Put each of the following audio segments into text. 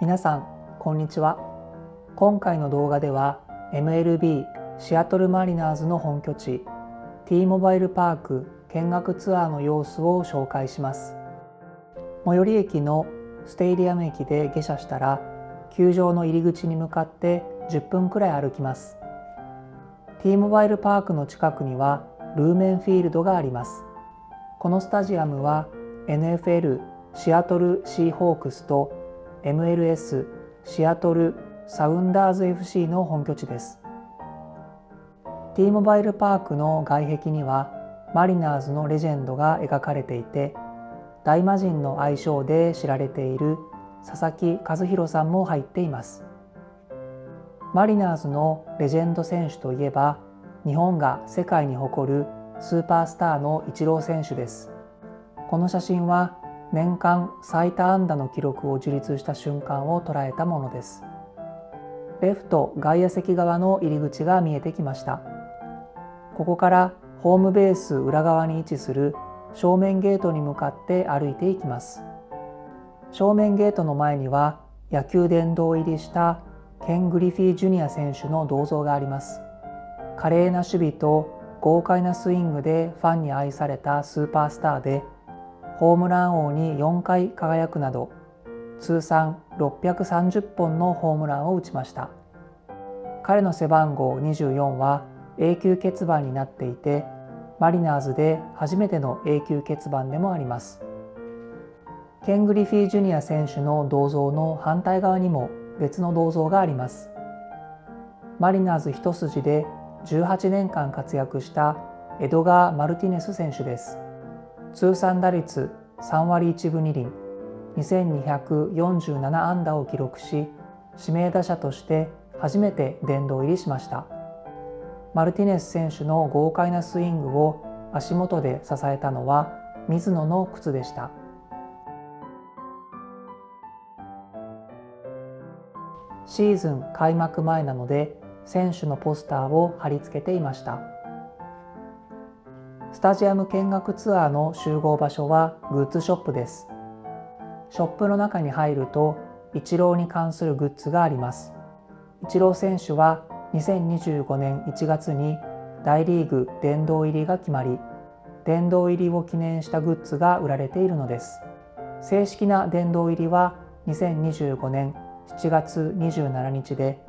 皆さんこんにちは。今回の動画では MLB シアトルマリナーズの本拠地 T モバイルパーク見学ツアーの様子を紹介します。最寄り駅のステイディアム駅で下車したら球場の入り口に向かって10分くらい歩きます。 T モバイルパークの近くにはルーメンフィールドがあります。このスタジアムは NFL シアトルシーホークスとMLS シアトルサウンダーズ FC の本拠地です。 T モバイルパークの外壁にはマリナーズのレジェンドが描かれていて、大魔神の愛称で知られている佐々木主浩さんも入っています。マリナーズのレジェンド選手といえば、日本が世界に誇るスーパースターのイチロー選手です。この写真は年間最多安打の記録を樹立した瞬間を捉えたものです。レフト外野席側の入り口が見えてきました。ここからホームベース裏側に位置する正面ゲートに向かって歩いていきます。正面ゲートの前には野球殿堂入りしたケン・グリフィー・ジュニア選手の銅像があります。華麗な守備と豪快なスイングでファンに愛されたスーパースターで、ホームラン王に4回輝くなど通算630本のホームランを打ちました。彼の背番号24は永久欠番になっていて、マリナーズで初めての永久欠番でもあります。ケン・グリフィー・ジュニア選手の銅像の反対側にも別の銅像があります。マリナーズ一筋で18年間活躍したエドガー・マルティネス選手です。通算打率3割1分2厘、2247安打を記録し、指名打者として初めて殿堂入りしました。マルティネス選手の豪快なスイングを足元で支えたのはミズノの靴でした。シーズン開幕前なので選手のポスターを貼り付けていました。スタジアム見学ツアーの集合場所はグッズショップです。ショップの中に入るとイチローに関するグッズがあります。イチロー選手は2025年1月に大リーグ殿堂入りが決まり、殿堂入りを記念したグッズが売られているのです。正式な殿堂入りは2025年7月27日で、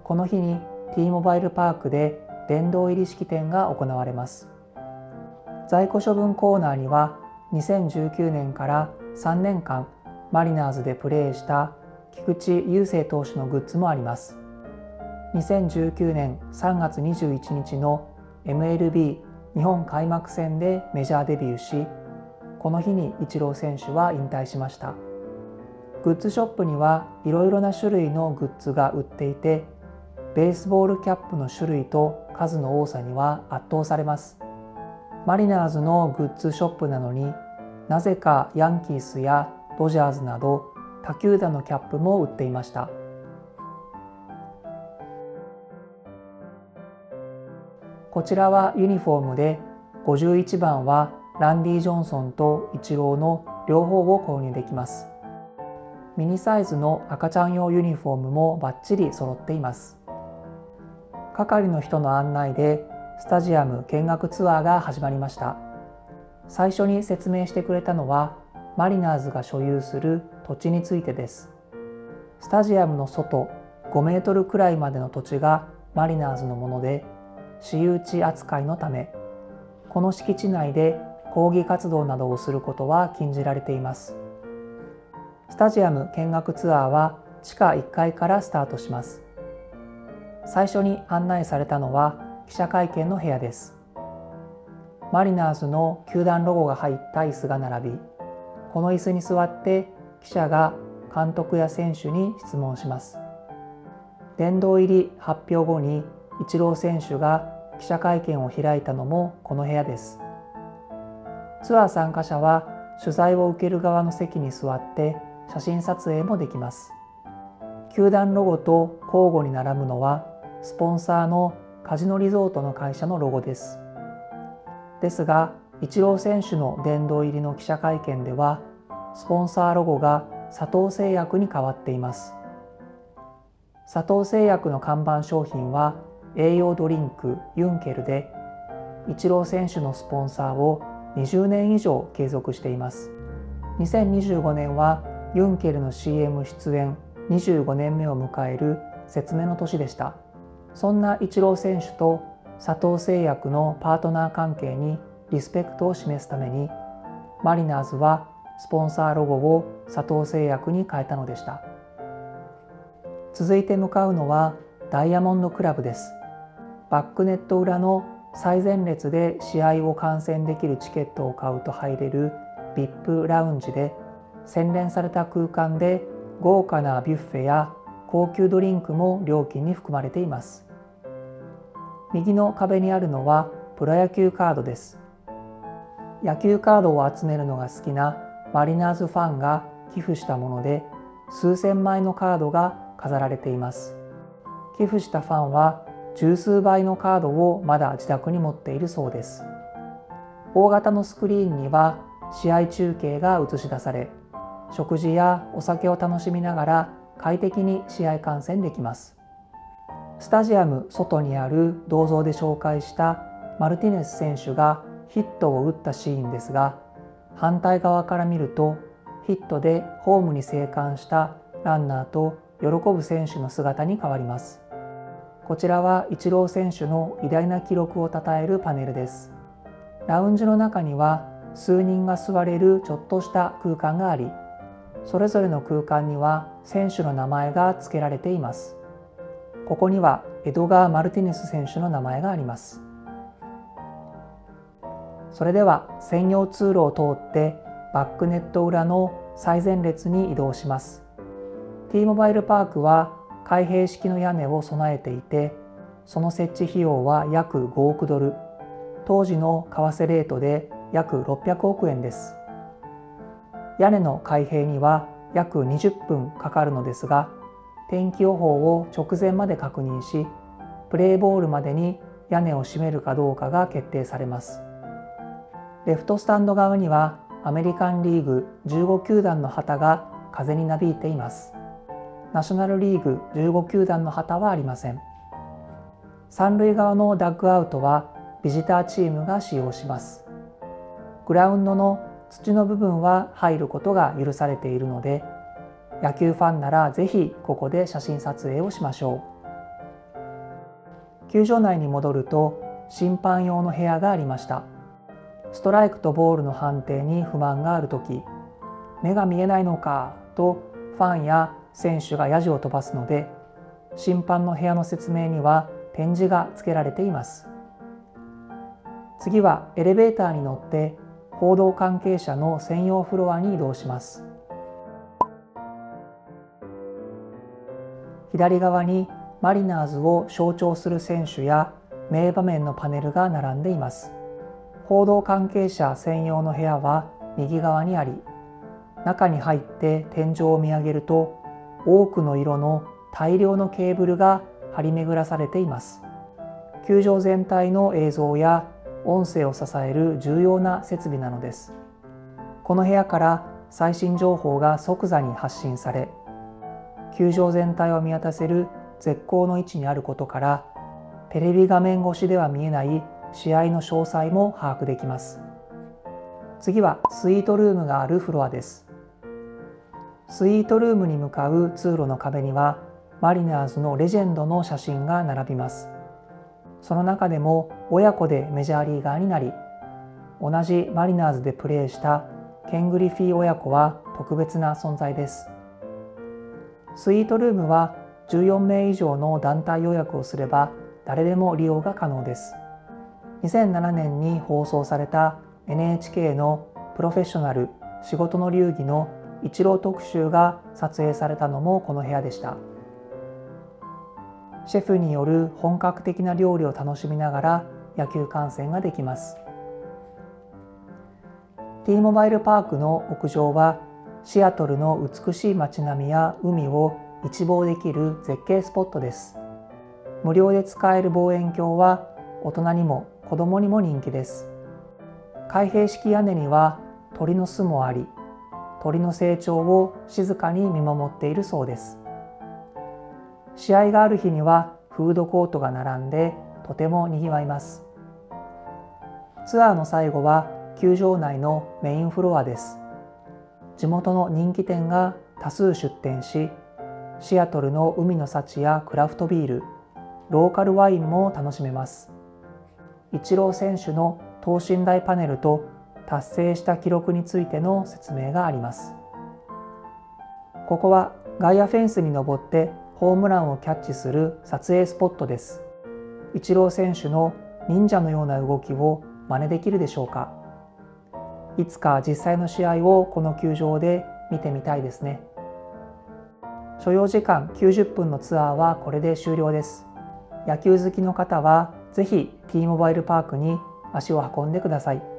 この日に T モバイルパークで殿堂入り式典が行われます。在庫処分コーナーには2019年から3年間マリナーズでプレーした菊池雄星投手のグッズもあります。2019年3月21日の MLB 日本開幕戦でメジャーデビューし、この日にイチロー選手は引退しました。グッズショップにはいろいろな種類のグッズが売っていて、ベースボールキャップの種類と数の多さには圧倒されます。マリナーズのグッズショップなのに、なぜかヤンキースやドジャーズなど他球団のキャップも売っていました。こちらはユニフォームで、51番はランディ・ジョンソンとイチローの両方を購入できます。ミニサイズの赤ちゃん用ユニフォームもバッチリ揃っています。係の人の案内でスタジアム見学ツアーが始まりました。最初に説明してくれたのはマリナーズが所有する土地についてです。スタジアムの外5メートルくらいまでの土地がマリナーズのもので、私有地扱いのため、この敷地内で抗議活動などをすることは禁じられています。スタジアム見学ツアーは地下1階からスタートします。最初に案内されたのは記者会見の部屋です。マリナーズの球団ロゴが入った椅子が並び、この椅子に座って記者が監督や選手に質問します。殿堂入り発表後にイチロー選手が記者会見を開いたのもこの部屋です。ツアー参加者は取材を受ける側の席に座って写真撮影もできます。球団ロゴと交互に並ぶのはスポンサーのカジノリゾートの会社のロゴです。ですが、イチロー選手の殿堂入りの記者会見ではスポンサーロゴが佐藤製薬に変わっています。佐藤製薬の看板商品は栄養ドリンクユンケルで、イチロー選手のスポンサーを20年以上継続しています。2025年はユンケルの CM 出演25年目を迎える節目の年でした。そんなイチロー選手と佐藤製薬のパートナー関係にリスペクトを示すために、マリナーズはスポンサーロゴを佐藤製薬に変えたのでした。続いて向かうのはダイヤモンドクラブです。バックネット裏の最前列で試合を観戦できるチケットを買うと入れる VIP ラウンジで、洗練された空間で豪華なビュッフェや高級ドリンクも料金に含まれています。右の壁にあるのはプロ野球カードです。野球カードを集めるのが好きなマリナーズファンが寄付したもので、数千枚のカードが飾られています。寄付したファンは十数倍のカードをまだ自宅に持っているそうです。大型のスクリーンには試合中継が映し出され、食事やお酒を楽しみながら快適に試合観戦できます。スタジアム外にある銅像で紹介したマルティネス選手がヒットを打ったシーンですが、反対側から見るとヒットでホームに生還したランナーと喜ぶ選手の姿に変わります。こちらはイチロー選手の偉大な記録を称えるパネルです。ラウンジの中には数人が座れるちょっとした空間があり、それぞれの空間には選手の名前が付けられています。ここにはエドガー・マルティネス選手の名前があります。それでは専用通路を通ってバックネット裏の最前列に移動します。T モバイルパークは開閉式の屋根を備えていて、その設置費用は約5億ドル、当時の為替レートで約600億円です。屋根の開閉には約20分かかるのですが、天気予報を直前まで確認し、プレーボールまでに屋根を閉めるかどうかが決定されます。レフトスタンド側にはアメリカンリーグ15球団の旗が風になびいています。ナショナルリーグ15球団の旗はありません。三塁側のダッグアウトはビジターチームが使用します。グラウンドの土の部分は入ることが許されているので、野球ファンならぜひここで写真撮影をしましょう。球場内に戻ると審判用の部屋がありました。ストライクとボールの判定に不満があるとき、目が見えないのかとファンや選手がヤジを飛ばすので、審判の部屋の説明には展示が付けられています。次はエレベーターに乗って報道関係者の専用フロアに移動します。左側にマリナーズを象徴する選手や名場面のパネルが並んでいます。報道関係者専用の部屋は右側にあり、中に入って天井を見上げると多くの色の大量のケーブルが張り巡らされています。球場全体の映像や音声を支える重要な設備なのです。この部屋から最新情報が即座に発信され、球場全体を見渡せる絶好の位置にあることから、テレビ画面越しでは見えない試合の詳細も把握できます。次はスイートルームがあるフロアです。スイートルームに向かう通路の壁にはマリナーズのレジェンドの写真が並びます。その中でも親子でメジャーリーガーになり、同じマリナーズでプレーしたケン・グリフィー親子は特別な存在です。スイートルームは14名以上の団体予約をすれば誰でも利用が可能です。2007年に放送された NHK のプロフェッショナル仕事の流儀のイチロー特集が撮影されたのもこの部屋でした。シェフによる本格的な料理を楽しみながら野球観戦ができます。T モバイルパークの屋上はシアトルの美しい街並みや海を一望できる絶景スポットです。無料で使える望遠鏡は大人にも子供にも人気です。開閉式屋根には鳥の巣もあり、鳥の成長を静かに見守っているそうです。試合がある日にはフードコートが並んでとてもにぎわいます。ツアーの最後は球場内のメインフロアです。地元の人気店が多数出店し、シアトルの海の幸やクラフトビール、ローカルワインも楽しめます。イチロー選手の等身大パネルと達成した記録についての説明があります。ここは外野フェンスに登ってホームランをキャッチする撮影スポットです。イチロー選手の忍者のような動きを真似できるでしょうか。いつか実際の試合をこの球場で見てみたいですね。所要時間90分のツアーはこれで終了です。野球好きの方はぜひ T モバイルパークに足を運んでください。